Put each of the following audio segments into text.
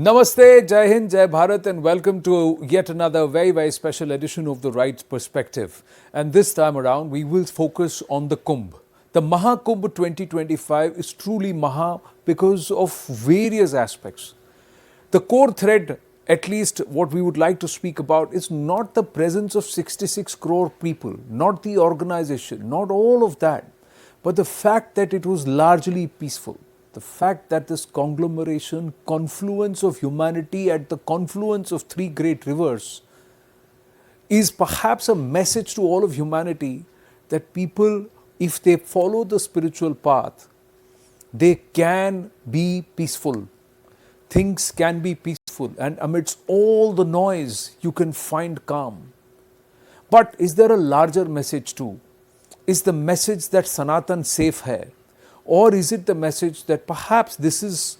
Namaste, Jai Hind, Jai Bharat, and welcome to yet another very special edition of The Right Perspective. And this time around, we will focus on the Kumbh. The Maha Kumbh 2025 is truly Maha because of various aspects. The core thread, at least what we would like to speak about, is not the presence of 66 crore people, not the organization, not all of that, but the fact that it was largely peaceful. The fact that this conglomeration, confluence of humanity at the confluence of three great rivers is perhaps a message to all of humanity that people, if they follow the spiritual path, they can be peaceful. Things can be peaceful, and amidst all the noise, you can find calm. But is there a larger message too? Is the message that Sanatan safe hai? Or is it the message that perhaps this is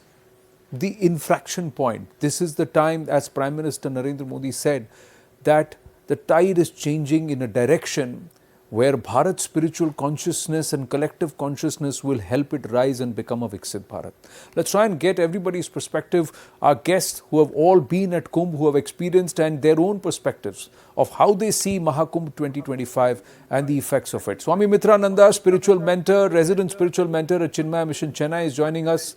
the infraction point? This is the time, as Prime Minister Narendra Modi said, that the tide is changing in a direction where Bharat's spiritual consciousness and collective consciousness will help it rise and become a Viksit Bharat. Let's try and get everybody's perspective. Our guests who have all been at Kumbh, who have experienced and their own perspectives of how they see Maha Kumbh 2025 and the effects of it. Swami Mitrananda, spiritual mentor, resident spiritual mentor at Chinmaya Mission Chennai, is joining us.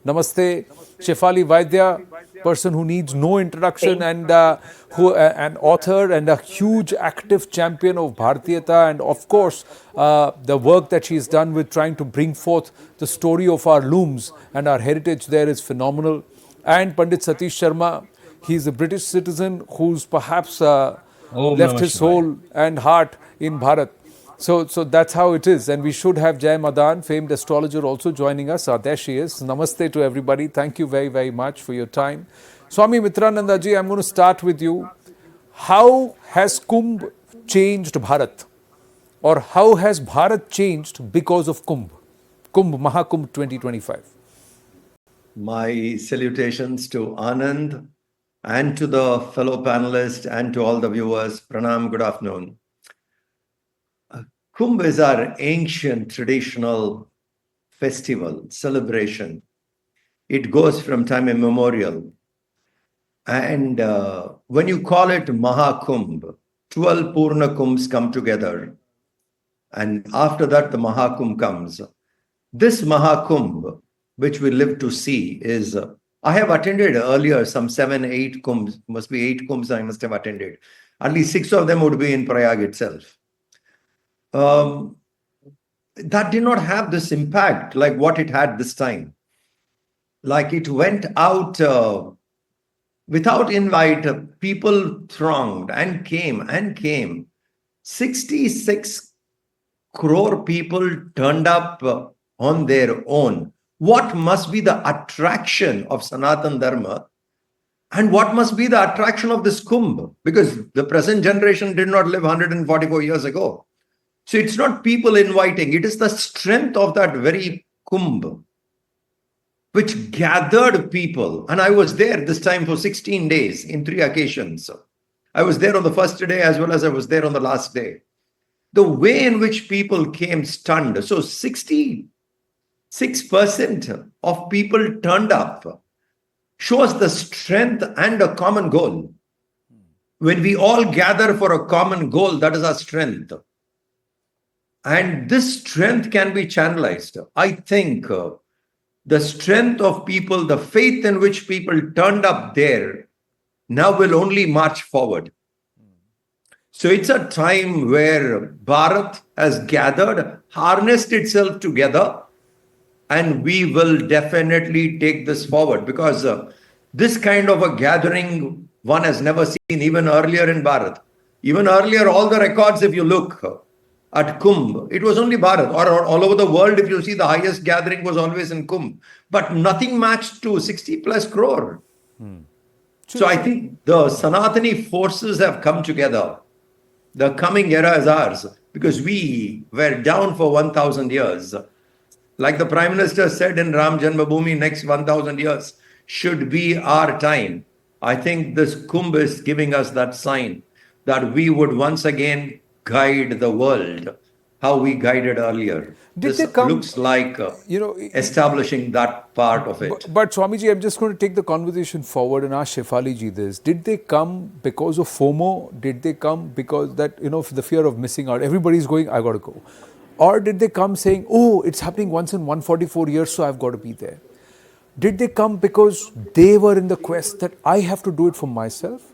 Namaste. Shefali Vaidya, person who needs no introduction, and an author and a huge active champion of Bharatiyata, and of course the work that she's done with trying to bring forth the story of our looms and our heritage there is phenomenal. And Pandit Satish Sharma, he's a British citizen who's perhaps left his soul and heart in Bharat. So that's how it is. And we should have Jai Madan, famed astrologer, also joining us. There she is. Namaste to everybody. Thank you very much for your time. Swami Mitrananda ji, I'm going to start with you. How has Kumbh changed Bharat? Or how has Bharat changed because of Kumbh? Kumbh, Maha Kumbh 2025. My salutations to Anand and to the fellow panelists and to all the viewers. Pranam, good afternoon. Kumbh is our ancient traditional festival, celebration. It goes from time immemorial. And when you call it Maha Kumbh, 12 Purna Kumbhs come together. And after that, the Maha Kumbh comes. This Maha Kumbh, which we live to see, is, I have attended earlier some 7, 8 Kumbhs, must be 8 Kumbhs I must have attended. At least 6 of them would be in Prayag itself. That did not have this impact like what it had this time. Like it went out without invite, people thronged and came. 66 crore people turned up on their own. What must be the attraction of Sanatan Dharma? And what must be the attraction of this Kumbh? Because the present generation did not live 144 years ago. So it's not people inviting, it is the strength of that very Kumbh which gathered people. And I was there this time for 16 days in 3 occasions. I was there on the first day as well as I was there on the last day. The way in which people came stunned. So 66% of people turned up shows the strength and a common goal. When we all gather for a common goal, that is our strength. And this strength can be channelized. I think the strength of people, the faith in which people turned up there, now will only march forward. So it's a time where Bharat has gathered, harnessed itself together, and we will definitely take this forward because this kind of a gathering one has never seen even earlier in Bharat. Even earlier, all the records, if you look, at Kumbh, it was only Bharat, or all over the world, if you see, the highest gathering was always in Kumbh. But nothing matched to 60 plus crore. So I think the Sanatani forces have come together. The coming era is ours because we were down for 1,000 years. Like the Prime Minister said in Ram Janmabhoomi, next 1,000 years should be our time. I think this Kumbh is giving us that sign that we would once again guide the world how we guided earlier. Did This they come, looks like you know, establishing that part of it. but Swamiji, I'm just going to take the conversation forward and ask Shefali ji this. Did they come because of FOMO? Did they come because that, the fear of missing out? Everybody's going, I got to go. Or did they come saying, oh, it's happening once in 144 years, so I've got to be there? Did they come because they were in the quest that I have to do it for myself?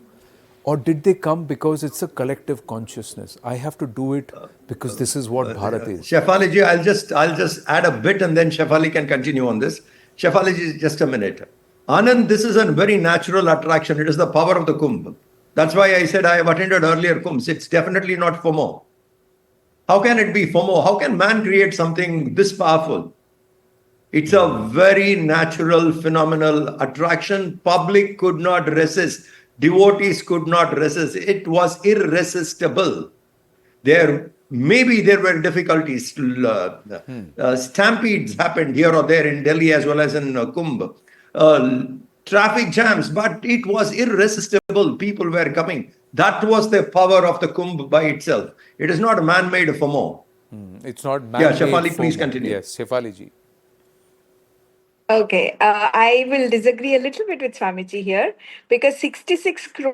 Or did they come because it's a collective consciousness? I have to do it because this is what Bharat is. Shefali ji, I'll just add a bit and then Shefali can continue on this. Shefali ji, just a minute. Anand, this is a very natural attraction. It is the power of the Kumbh. That's why I said I have attended earlier Kumbhs. It's definitely not FOMO. How can it be FOMO? How can man create something this powerful? It's a very natural, phenomenal attraction. Public could not resist. Devotees could not resist. It was irresistible. Maybe there were difficulties. Stampedes happened here or there in Delhi as well as in Kumbh. Traffic jams, but it was irresistible. People were coming. That was the power of the Kumbh by itself. It is not a man-made FOMO. It's not man-made. Yeah, Shefali, FOMO. please continue. Yes, Shefali ji. Okay, I will disagree a little bit with Swamiji here because 66 crore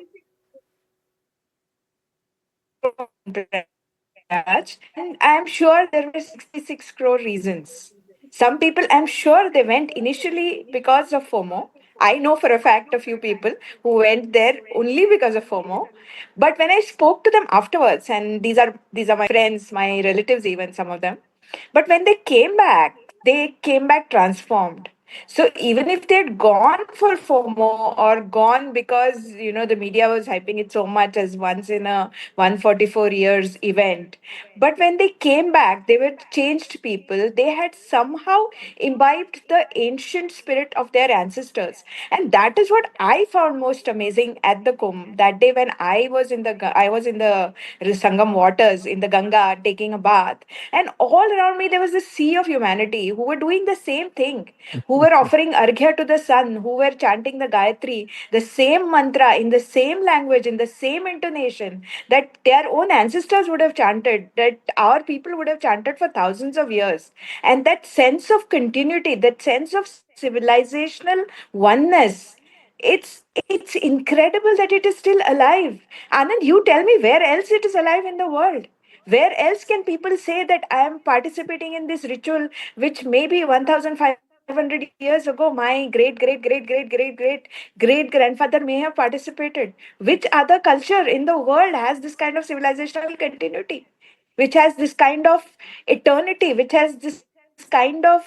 and I'm sure there were 66 crore reasons. Some people, I'm sure they went initially because of FOMO. I know for a fact a few people who went there only because of FOMO. But when I spoke to them afterwards, and these are my friends, my relatives, even some of them. But when they came back transformed. So even if they'd gone for FOMO or gone because the media was hyping it so much as once in a 144 years event, but when they came back, they were changed people. They had somehow imbibed the ancient spirit of their ancestors, and that is what I found most amazing at the Kumbh that day when I was in the Sangam waters in the Ganga taking a bath, and all around me there was a sea of humanity who were doing the same thing, who were offering arghya to the sun, who were chanting the Gayatri, the same mantra in the same language, in the same intonation that their own ancestors would have chanted, that our people would have chanted for thousands of years. And that sense of continuity, that sense of civilizational oneness, it's incredible that it is still alive. Anand, you tell me where else it is alive in the world. Where else can people say that I am participating in this ritual, which maybe 1,500 years ago, my great grandfather may have participated? Which other culture in the world has this kind of civilizational continuity? Which has this kind of eternity, which has this kind of,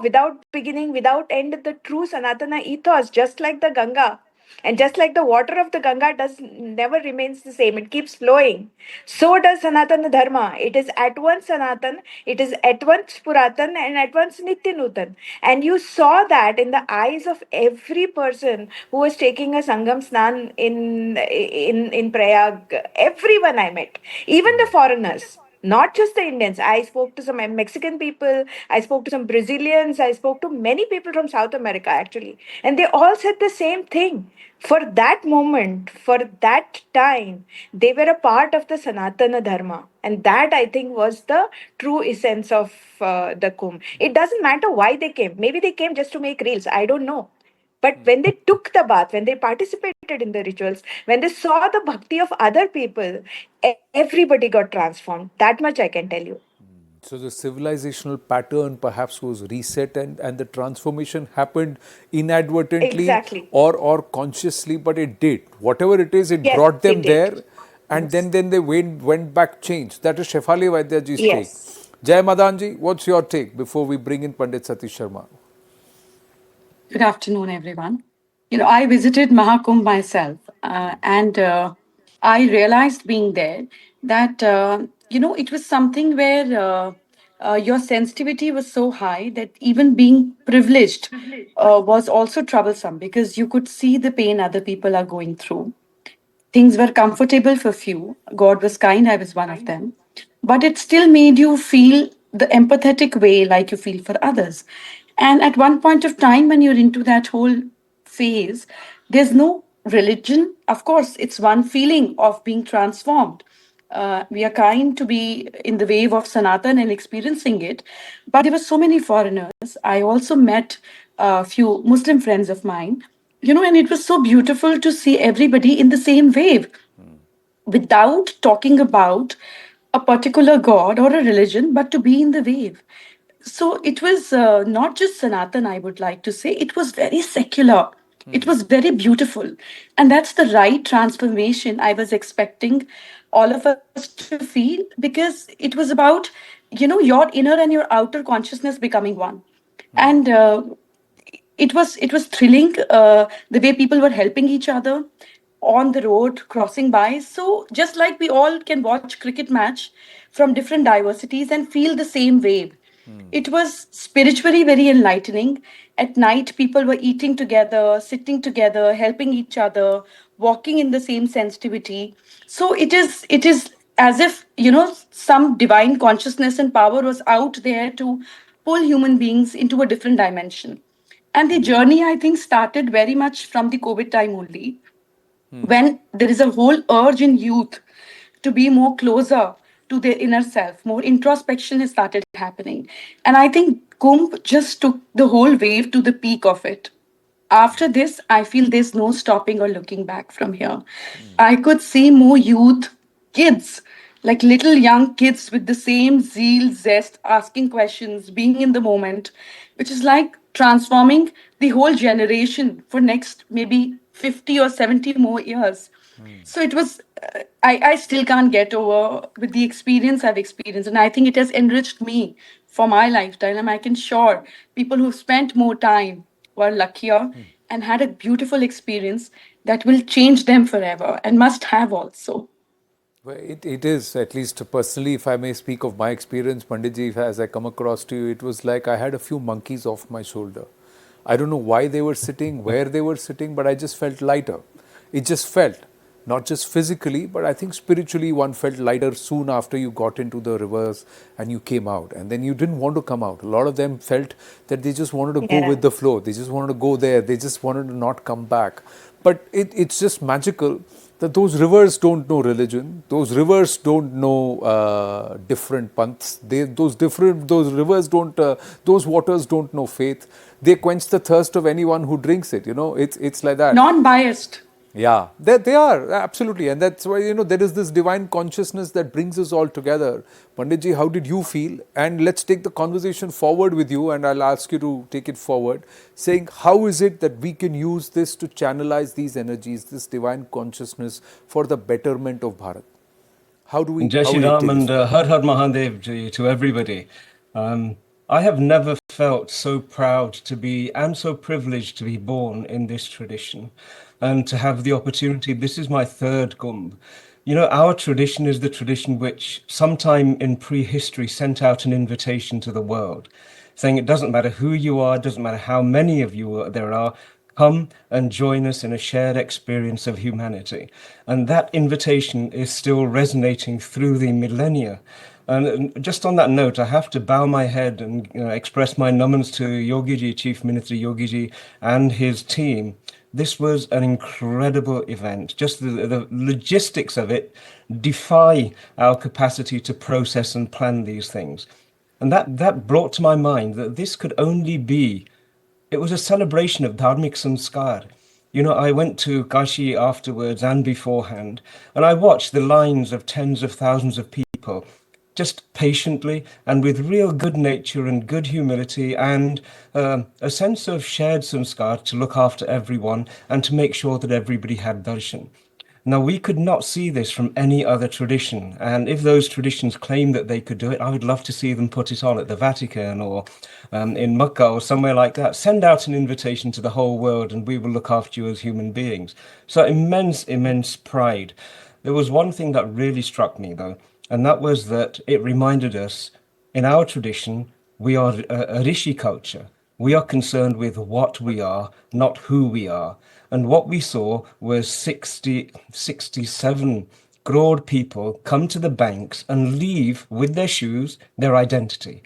without beginning, without end, the true Sanatana ethos, just like the Ganga. And just like the water of the Ganga does never remains the same, it keeps flowing. So does Sanatana Dharma. It is at once Sanatan, it is at once Puratan, and at once Nitya Nutan. And you saw that in the eyes of every person who was taking a Sangam Snan in Prayag. Everyone I met, even the foreigners. Not just the Indians. I spoke to some Mexican people, I spoke to some Brazilians, I spoke to many people from South America actually. And they all said the same thing. For that moment, for that time, they were a part of the Sanatana Dharma. And that I think was the true essence of the Kumbh. It doesn't matter why they came. Maybe they came just to make reels. I don't know. But when they took the bath, when they participated in the rituals, when they saw the bhakti of other people, everybody got transformed. That much I can tell you. So the civilizational pattern perhaps was reset and the transformation happened inadvertently Exactly. or consciously, but it did. Whatever it is, it Yes, brought them it there did. and Yes. then they went back changed. That is Shefali Vaidyaji's take. Yes. Jai Madanji, what's your take before we bring in Pandit Satish Sharma? Good afternoon, everyone. I visited Maha Kumbh myself, and I realized being there that it was something where your sensitivity was so high that even being privileged was also troublesome because you could see the pain other people are going through. Things were comfortable for few. God was kind, I was one of them. But it still made you feel the empathetic way like you feel for others. And at one point of time, when you're into that whole phase, there's no religion. Of course, it's one feeling of being transformed. We are kind to be in the wave of Sanatan and experiencing it. But there were so many foreigners. I also met a few Muslim friends of mine, and it was so beautiful to see everybody in the same wave without talking about a particular god or a religion, but to be in the wave. So it was not just Sanatan, I would like to say, it was very secular. It was very beautiful. And that's the right transformation I was expecting all of us to feel, because it was about, your inner and your outer consciousness becoming one. And it was thrilling, the way people were helping each other on the road crossing by. So just like we all can watch cricket match from different diversities and feel the same wave, it was spiritually very enlightening. At night, people were eating together, sitting together, helping each other, walking in the same sensitivity. So it is as if, some divine consciousness and power was out there to pull human beings into a different dimension. And the journey, I think, started very much from the COVID time only, when there is a whole urge in youth to be more closer to their inner self, more introspection has started happening. And I think Kumbh just took the whole wave to the peak of it. After this, I feel there's no stopping or looking back from here. I could see more youth, kids, like little young kids with the same zeal, zest, asking questions, being in the moment, which is like transforming the whole generation for next maybe 50 or 70 more years. So it was, I still can't get over with the experience I've experienced. And I think it has enriched me for my lifetime. And I can sure people who've spent more time were luckier and had a beautiful experience that will change them forever and must have also. Well, it is, at least personally, if I may speak of my experience, Panditji, as I come across to you, it was like I had a few monkeys off my shoulder. I don't know why they were sitting, where they were sitting, but I just felt lighter. It just felt, not just physically, but I think spiritually one felt lighter soon after you got into the rivers and you came out. And then you didn't want to come out. A lot of them felt that they just wanted to go with the flow. They just wanted to go there. They just wanted to not come back. But it's just magical that those rivers don't know religion. Those rivers don't know different panths. Those rivers don't, those waters don't know faith. They quench the thirst of anyone who drinks it. It's like that. Non biased. Yeah, they are, absolutely. And that's why, there is this divine consciousness that brings us all together. Panditji, how did you feel? And let's take the conversation forward with you, and I'll ask you to take it forward, saying, how is it that we can use this to channelize these energies, this divine consciousness for the betterment of Bharat? How do we Jai how Shri will it Ram take us and forward? Har Har Mahadev to everybody. I have never felt so proud to be and so privileged to be born in this tradition and to have the opportunity. This is my third Kumbh. Our tradition is the tradition which sometime in prehistory sent out an invitation to the world, saying it doesn't matter who you are, it doesn't matter how many of you there are, come and join us in a shared experience of humanity. And that invitation is still resonating through the millennia. And just on that note, I have to bow my head and express my namans to Yogiji, Chief Minister Yogiji, and his team. This was an incredible event. Just the logistics of it defy our capacity to process and plan these things. And that brought to my mind that this could only be, it was a celebration of dharmic samskar. I went to Kashi afterwards and beforehand, and I watched the lines of tens of thousands of people just patiently and with real good nature and good humility and a sense of shared samskar to look after everyone and to make sure that everybody had darshan. Now, we could not see this from any other tradition. And if those traditions claim that they could do it, I would love to see them put it on at the Vatican or in Mecca or somewhere like that. Send out an invitation to the whole world and we will look after you as human beings. So immense, immense pride. There was one thing that really struck me, though, and that was that it reminded us in our tradition, we are a rishi culture. We are concerned with what we are, not who we are. And what we saw was 67 crore people come to the banks and leave with their shoes their identity.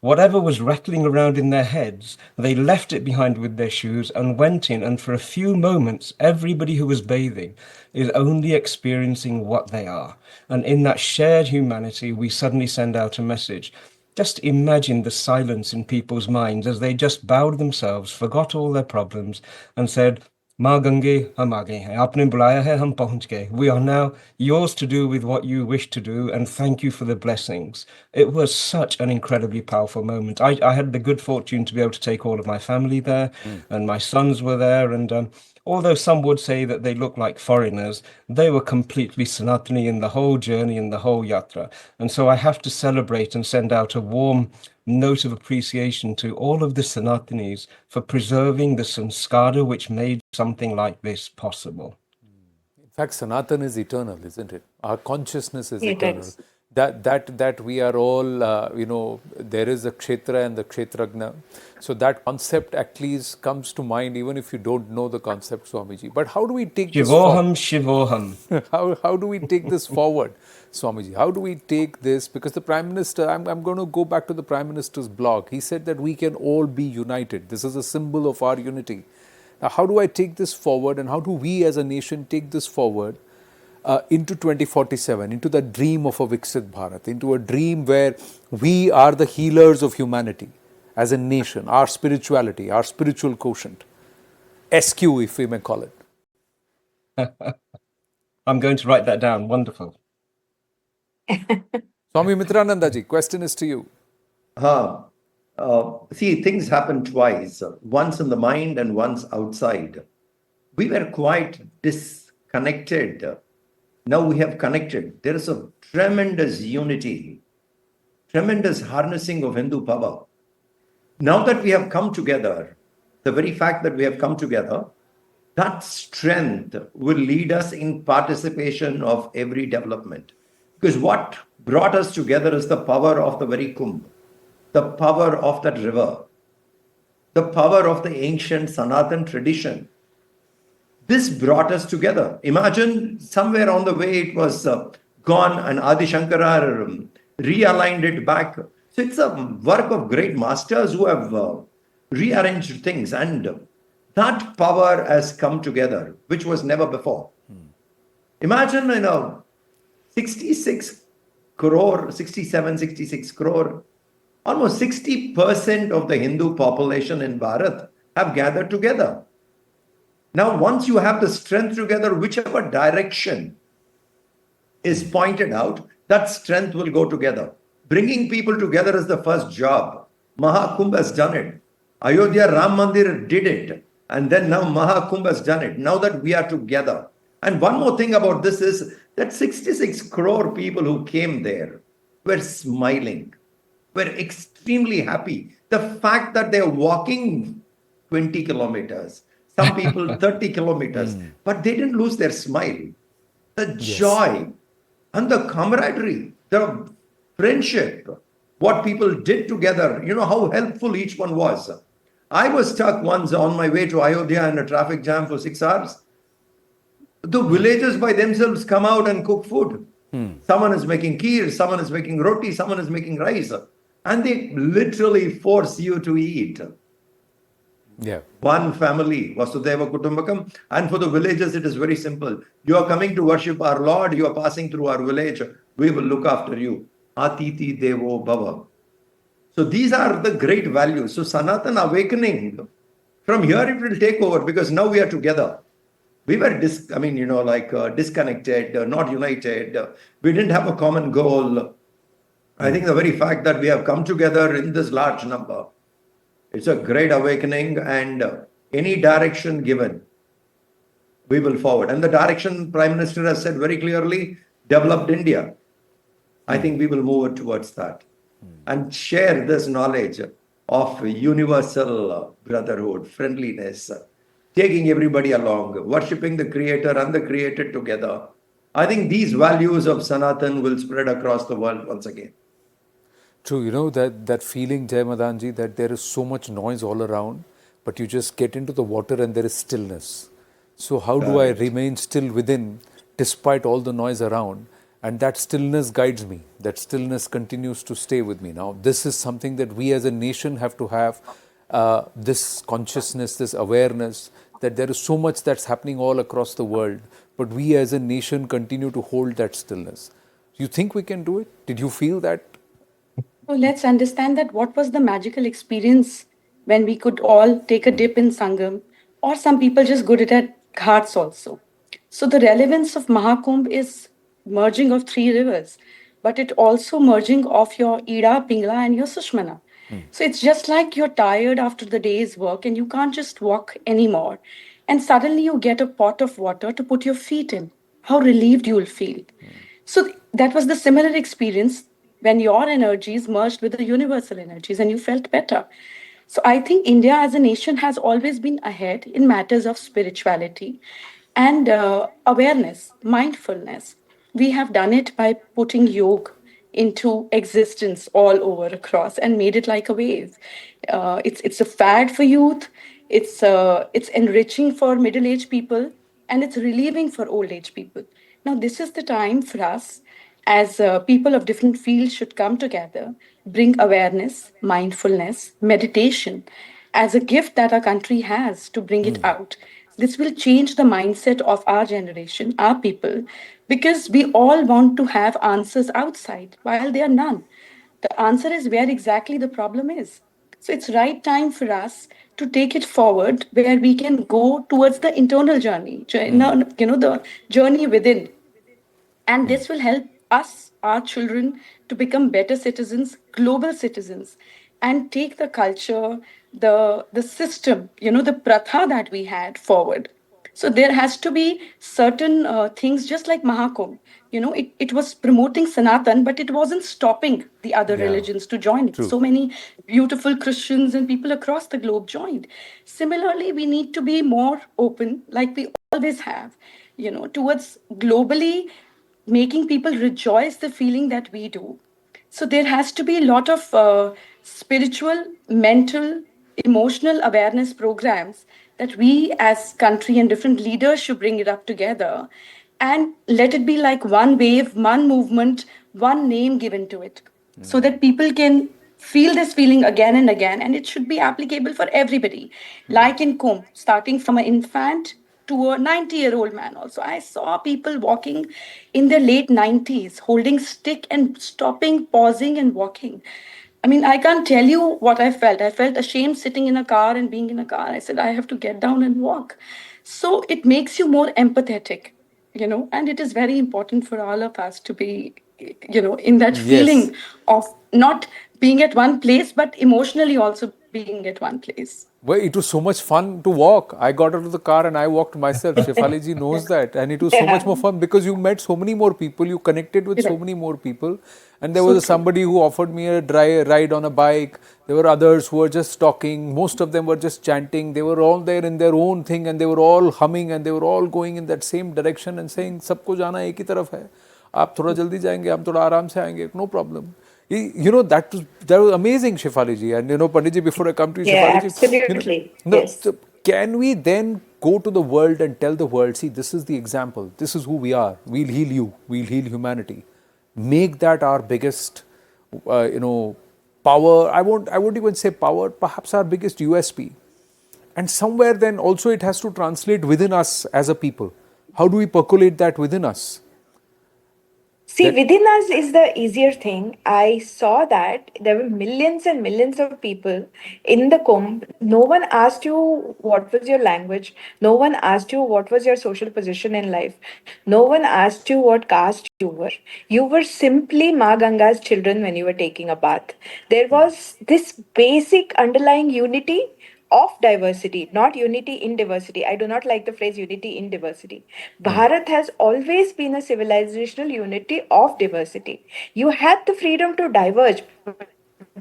Whatever was rattling around in their heads, they left it behind with their shoes and went in, and for a few moments, everybody who was bathing is only experiencing what they are. And in that shared humanity, we suddenly send out a message. Just imagine the silence in people's minds as they just bowed themselves, forgot all their problems, and said, माँ गंगे हम आ गए हैं आपने बुलाया है हम पहुंच गए we are now yours to do with what you wish to do and thank you for the blessings. It was such an incredibly powerful moment. I had the good fortune to be able to take all of my family there, and my sons were there, and although some would say that they look like foreigners, they were completely Sanatani in the whole journey, in the whole yatra. And so I have to celebrate and send out a warm note of appreciation to all of the Sanatanis for preserving the sanskara which made something like this possible. In fact, Sanatan is eternal, isn't it? Our consciousness is It eternal. is. That we are all, there is a kshetra and the kshetragna. So that concept at least comes to mind, even if you don't know the concept, Swamiji. But how do we take this forward? Shivoham, shivoham. How do we take this forward, Swamiji? How do we take this? Because the Prime Minister, I'm going to go back to the Prime Minister's blog. He said that we can all be united. This is a symbol of our unity. Now, how do I take this forward, and how do we as a nation take this forward into 2047, into the dream of a Viksit Bharat, into a dream where we are the healers of humanity as a nation, our spirituality, our spiritual quotient, SQ, if we may call it. I'm going to write that down. Wonderful. Swami Mitranandaji, question is to you. See, things happen twice, once in the mind and once outside. We were quite disconnected. Now we have connected. There is a tremendous unity, tremendous harnessing of Hindu power. Now that we have come together, the very fact that we have come together, that strength will lead us in participation of every development. Because what brought us together is the power of the very Kumbh, the power of that river, the power of the ancient Sanatan tradition. This brought us together. Imagine somewhere on the way it was gone and Adi Shankara realigned it back. So it's a work of great masters who have rearranged things, and that power has come together, which was never before. Imagine 66 crore, 67, 66 crore, almost 60% of the Hindu population in Bharat have gathered together. Now, once you have the strength together, whichever direction is pointed out, that strength will go together. Bringing people together is the first job. Maha Kumbh has done it. Ayodhya Ram Mandir did it. And then now Maha Kumbh has done it. Now that we are together. And one more thing about this is that 66 crore people who came there were smiling, were extremely happy. The fact that they're walking 20 kilometers, some people 30 kilometers, but they didn't lose their smile. The joy and the camaraderie, the friendship, what people did together, how helpful each one was. I was stuck once on my way to Ayodhya in a traffic jam for 6 hours. The villagers by themselves come out and cook food. Someone is making kheer, someone is making roti, someone is making rice. And they literally force you to eat. Yeah. One family, Vasudeva Kutumbakam. And for the villagers, it is very simple. You are coming to worship our Lord, you are passing through our village, we will look after you. Atiti Devo Bhava. So these are the great values. So Sanatan awakening, from here it will take over, because now we are together. We were disconnected, not united. We didn't have a common goal. I think the very fact that we have come together in this large number, it's a great awakening, and any direction given, we will forward. And the direction Prime Minister has said very clearly, developed India. I think we will move towards that and share this knowledge of universal brotherhood, friendliness, taking everybody along, worshipping the Creator and the created together. I think these values of Sanatan will spread across the world once again. True, that feeling, Jai Madanji, that there is so much noise all around, but you just get into the water and there is stillness. So how do I remain still within, despite all the noise around? And that stillness guides me. That stillness continues to stay with me. Now, this is something that we as a nation have to have, this consciousness, this awareness that there is so much that's happening all across the world, but we as a nation continue to hold that stillness. You think we can do it? Did you feel that? So let's understand that what was the magical experience when we could all take a dip in Sangam, or some people just good at ghats also. So the relevance of Mahakumbh is merging of three rivers, but it also merging of your Ida, Pingla, and your Sushmana. So it's just like you're tired after the day's work and you can't just walk anymore. And suddenly you get a pot of water to put your feet in. How relieved you'll feel. So that was the similar experience when your energies merged with the universal energies and you felt better. So I think India as a nation has always been ahead in matters of spirituality and awareness, mindfulness. We have done it by putting yoga into existence all over across and made it like a wave. It's a fad for youth. It's enriching for middle aged people, and it's relieving for old age people. Now, this is the time for us as people of different fields should come together, bring awareness, mindfulness, meditation as a gift that our country has to bring it out. This will change the mindset of our generation, our people, because we all want to have answers outside while there are none. The answer is where exactly the problem is. So it's right time for us to take it forward where we can go towards the internal journey, the journey within. And this will help us, our children, to become better citizens, global citizens, and take the culture, the system, the pratha that we had forward. So there has to be certain things, just like Mahakumbh. It was promoting Sanatan, but it wasn't stopping the other Yeah. religions to join it. True. So many beautiful Christians and people across the globe joined. Similarly, we need to be more open, like we always have, towards globally making people rejoice the feeling that we do. So there has to be a lot of spiritual, mental, emotional awareness programs that we as country and different leaders should bring it up together and let it be like one wave, one movement, one name given to it, so that people can feel this feeling again and again, and it should be applicable for everybody. Like in Kumbh, starting from an infant to a 90-year-old man also. I saw people walking in their late 90s, holding stick and stopping, pausing and walking. I mean, I can't tell you what I felt. I felt ashamed sitting in a car and being in a car. I said, I have to get down and walk. So it makes you more empathetic, and it is very important for all of us to be, in that Yes. feeling of not being at one place, but emotionally also being at one place. Well, it was so much fun to walk. I got out of the car and I walked myself. Shefali ji knows that. And it was so much Yeah. more fun because you met so many more people, you connected with so Correct. many more people. And there So was true. somebody who offered me a ride on a bike. There were others who were just talking. Most of them were just chanting. They were all there in their own thing and they were all humming and they were all going in that same direction and saying, सबको जाना एक ही तरफ है. आप थोड़ा जल्दी जाएंगे, हम थोड़ा आराम से आएंगे. No problem. That was amazing, Shefali ji. And Pandit ji, before I come to you, Yeah, Shefali ji, absolutely. Yes. so can we then go to the world and tell the world, see, this is the example, this is who we are, we'll heal you, we'll heal humanity. Make that our biggest, power. I won't even say power, perhaps our biggest USP. And somewhere then also it has to translate within us as a people. How do we percolate that within us? See, That within us is the easier thing. I saw that there were millions and millions of people in the Kumbh. No one asked you what was your language. No one asked you what was your social position in life. No one asked you what caste you were. You were simply Ma Ganga's children when you were taking a bath. There was this basic underlying unity of diversity, not unity in diversity. I do not like the phrase unity in diversity. Bharat has always been a civilizational unity of diversity. You had the freedom to diverge, but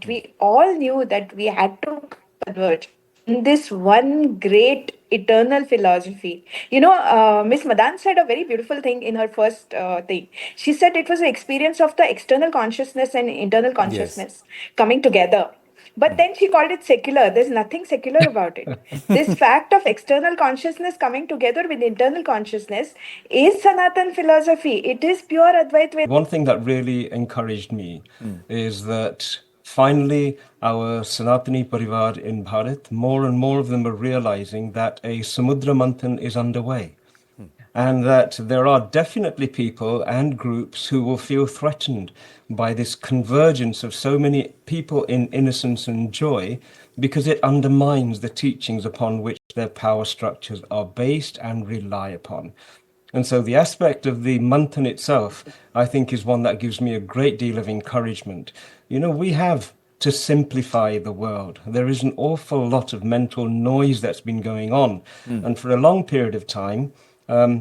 we all knew that we had to converge in this one great eternal philosophy. Miss Madan said a very beautiful thing in her first thing. She said it was an experience of the external consciousness and internal yes. consciousness coming together. But then she called it secular. There's nothing secular about it. This fact of external consciousness coming together with internal consciousness is Sanatan philosophy. It is pure Advait Vedanta. One thing that really encouraged me is that finally our Sanatani Parivar in Bharat, more and more of them are realizing that a Samudra Manthan is underway. And that there are definitely people and groups who will feel threatened by this convergence of so many people in innocence and joy, because it undermines the teachings upon which their power structures are based and rely upon. And so the aspect of the manthan itself, I think, is one that gives me a great deal of encouragement. You know, we have to simplify the world. There is an awful lot of mental noise that's been going on. And for a long period of time,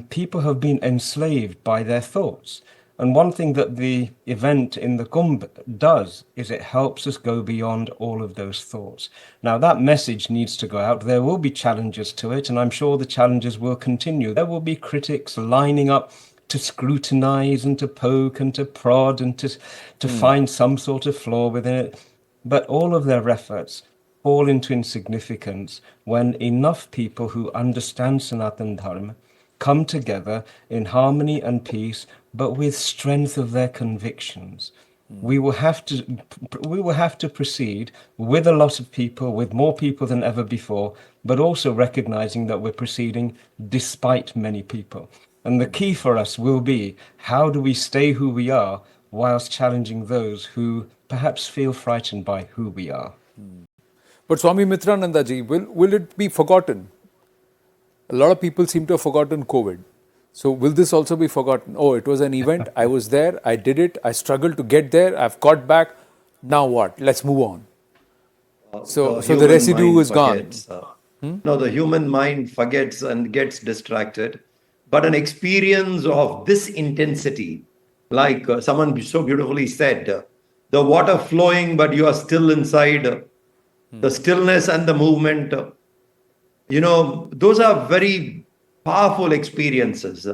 people have been enslaved by their thoughts. And one thing that the event in the Kumbh does is it helps us go beyond all of those thoughts. Now, that message needs to go out. There will be challenges to it, and I'm sure the challenges will continue. There will be critics lining up to scrutinize and to poke and to prod and to find some sort of flaw within it. But all of their efforts fall into insignificance when enough people who understand Sanatan Dharma come together in harmony and peace, but with strength of their convictions. We will have to proceed with a lot of people, with more people than ever before, but also recognizing that we're proceeding despite many people. And the key for us will be, how do we stay who we are whilst challenging those who perhaps feel frightened by who we are? But Swami Mitrananda ji, will it be forgotten? A lot of people seem to have forgotten COVID. So will this also be forgotten? Oh, it was an event. I was there. I did it. I struggled to get there. I've got back. Now what? Let's move on. So the residue is gone. No, the human mind forgets and gets distracted. But an experience of this intensity, like someone so beautifully said, the water flowing, but you are still inside, the stillness and the movement. You know, those are very powerful experiences.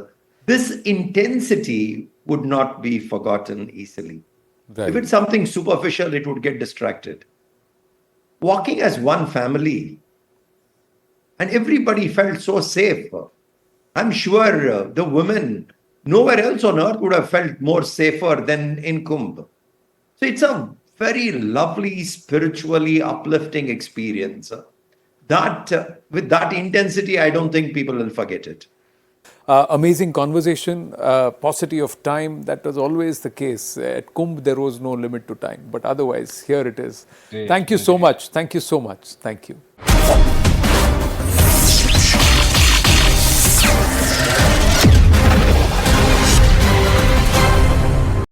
This intensity would not be forgotten easily. Right. If it's something superficial, it would get distracted. Walking as one family, and everybody felt so safe. I'm sure the women nowhere else on earth would have felt more safer than in Kumbh. So it's a very lovely, spiritually uplifting experience. That with that intensity, I don't think people will forget it. Amazing conversation, paucity of time. That was always the case. At Kumbh, there was no limit to time. But otherwise, here it is. Thank you so much. Thank you so much. Thank you.